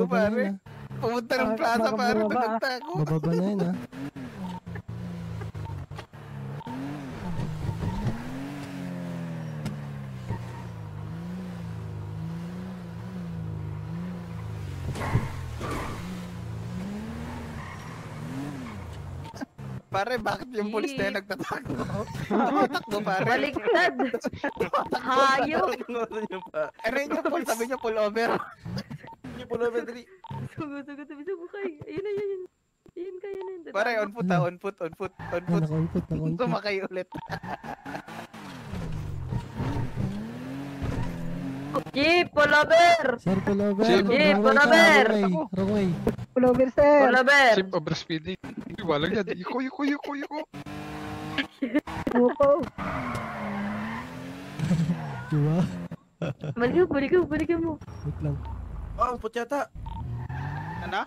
pare. na. Pumunta ng plaza pare, nagtago. Bababa na yun, ha? Pare, bakit yung pulis na yun nagtatago? Tumatakbo pare. Baliktad. Hayop. Ano yun yung pull? Sabi niyo pull over. Yung pull over, dali. Sugo kay. Ayun na yun. Ayun kayo na yun. Pare, on foot ha, on foot. Naka-input. Tumakay ulit. Jeep, pullover. Sir, pullover. Jeep, pullover. Wrong way. Pullover, sir. Pullover. Jeep over speeding. Walang yan. Yuko. Buko. Diba? Balikan mo. Wait lang. Oh, put yata. Ano?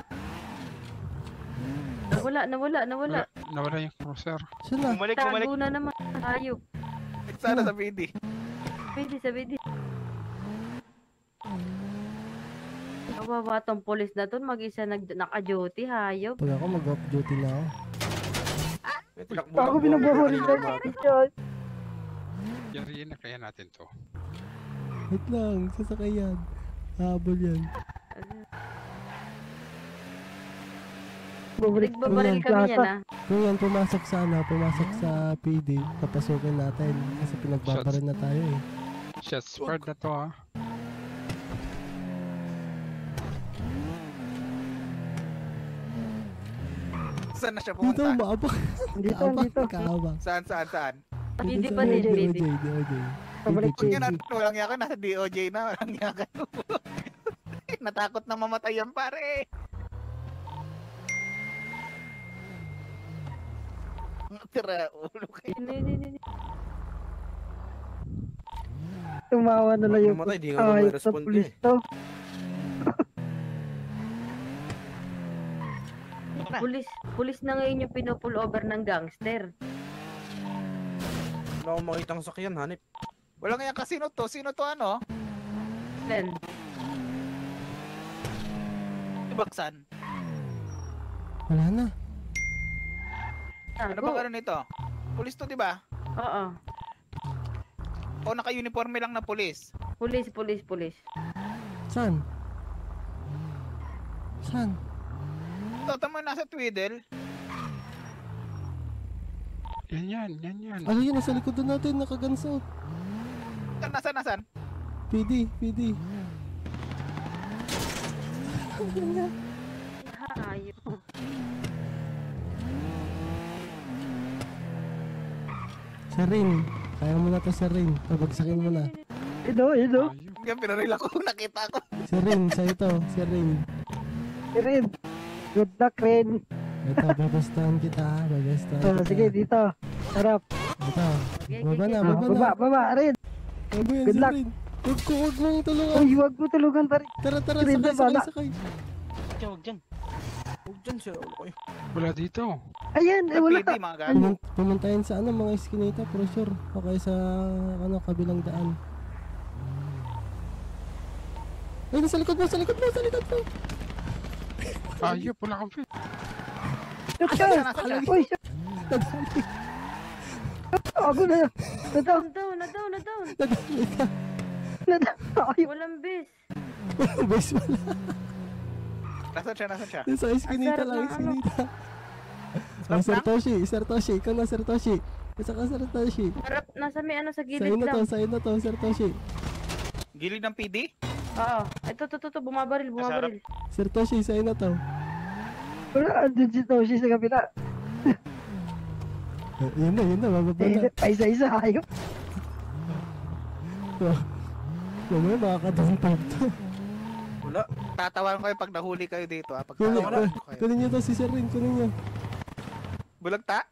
Nawala. Nawala yung cruiser. Saan na? Tago na naman. Hayop. Sana sa BD. Pwede. Kawawa tong polis na to, mag-isa naka-duty, hayop. Pag ako mag-off duty na ako. Ako binabuhuli na siya. Yari na kaya natin to. Wait lang, sasakay yan. Habol yan. Nagbabaril kami yan, ha? Kung yan pumasok sa PD, papasukin natin. Kasi pinagbabaril na tayo eh. Shots fired na to ha. Saan na siya Dito, pumunta? maabak. Dito. Kaabak. Saan? Hindi Dito pa sa din, DOJ. hindi. Pabalik DOJ. Yan, walang yakan. Nasa DOJ na. Walang yakan. Natakot na mamatay yan pare. Tira, ulo kayo. Hindi. Tumawa na lang yung Mamatay, di nga naman sa respond pulis eh. to. Pulis na ngayon yung pinupull over ng gangster. Wala akong makitang sakyan, hanip. Walang yan kasi sino to ano? Then, Baksan. Wala na. Ano bang ano nito? Pulis to, di ba? Oo. O naka-uniforme lang na pulis? Pulis. Saan? Ito, tama nasa Twiddle. Yan. Ano yun? Nasa likod doon natin. Naka-guns out. Nasaan? PD. Hayop. Sir Rin. Kaya mo na to, Sir Rin. Pabagsakin mo na. Ito. Ayun. Yan, pinaril ako. Nakita ko. Sir Rin, sa'yo to. Sir Rin. Rin. Good luck, Rin. Ito, babastahan kita. Sige, dito. Sarap. Ito. Baba na. Baba, Rin. Bago yan, Good Sir luck. Rin. Huwag mong tulungan. Uy, huwag mo tulugan pa rin. Tara, Rin, baba. sakay. Huwag dyan siya, ulo ko eh. Wala dito. Ayan, wala. PD, mga gago. Pumuntahin sa mga eskinita, for sure. O kaya sa, kabilang daan. Ay, nasa likod mo. Ayop, wala kang fit. Shoot ka. Nasaan siya? Uy, shoot. Ako na. Down. Nadali ka. Ay, Walang base. Bes, wala. Nasaan siya? Nasa eskinita Ang lang, sarap ng eskinita. Oh, Sir Toshi. Ikaw na, Sir Toshi. Nasa ka, Sir Toshi. Harap, nasa may ano sa gilid Sa'yo lang. na to, Sir Toshi. Gilid ng PD? Oo. Ito, bumabaril. Sir Toshi, sa'yo na to. wala. Andun si Toshi sa kapila. Yun na, bababa na. Isa-isa, hayop. Mamaya makakadungtog to. Wala. Tatawan ko kayo pag nahuli kayo dito. Pag Kunin tatawan ko kayo. nyo to, si Sir Rin, kunin nyo. Bulagta?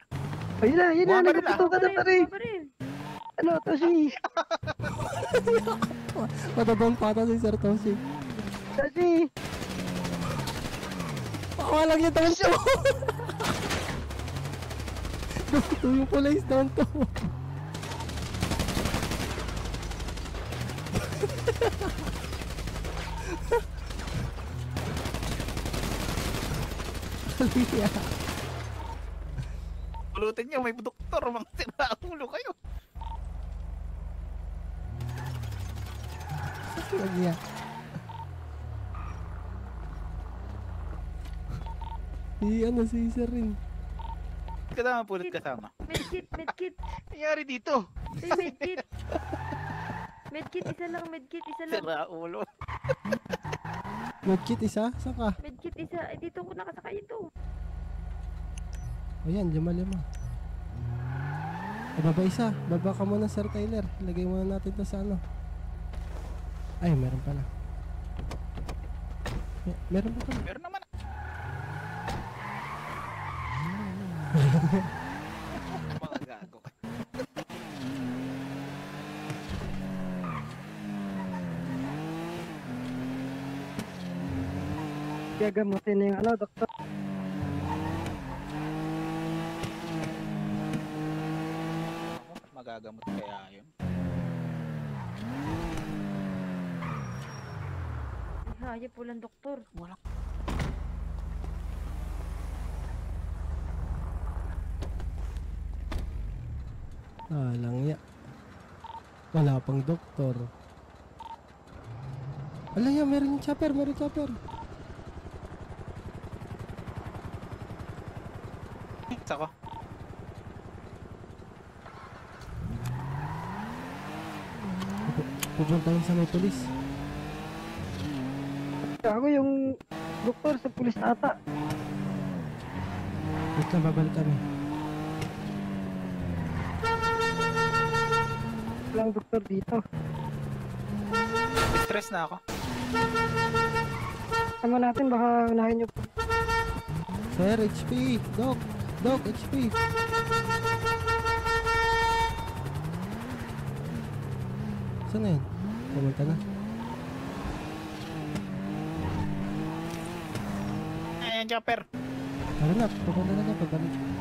Ayun na, Bumabaril na. nagputukan na pa rin. Ano, Toshi? Matabang pata si Sir Toshi. Toshi! Walang yung down to. Down to, yung pula is down to. Liya. Pulutin niyo, may doktor, mga siraulo kayo. Liya. Ano si Sir rin. Kasama pulit kasama. Medkit, medkit. Nangyari dito. May medkit. Medkit, isa lang, medkit, isa lang. Siraulo. Medkit isa? Saan ka? Medkit, isa. Ay, dito ko nakasakay ito. Ayan, lima. Baba isa. Baba ka muna, Sir Tyler. Ilagay muna natin to sa ano. Ay, meron pala. Meron pa pala. Meron naman. Mga gago. Kaya gamutin na yung ano, doktor. Magagamot kaya yun. Ay, hayop walang doktor. Wala. Lang ya. Wala pang doktor. Alaya, meron yung chopper, meron chopper. Ako. Pupunta yun sa may polis. Ako yung doktor sa pulis ata. Wait lang, babalik kami. Walang doktor dito. Stress na ako. Tama natin, baka unahin nyo. Sir, HP! Doc! Doc, HP! Saan na yun? Pumunta na. Ayan, chopper. Tara na, pupunta na na, pagbalik.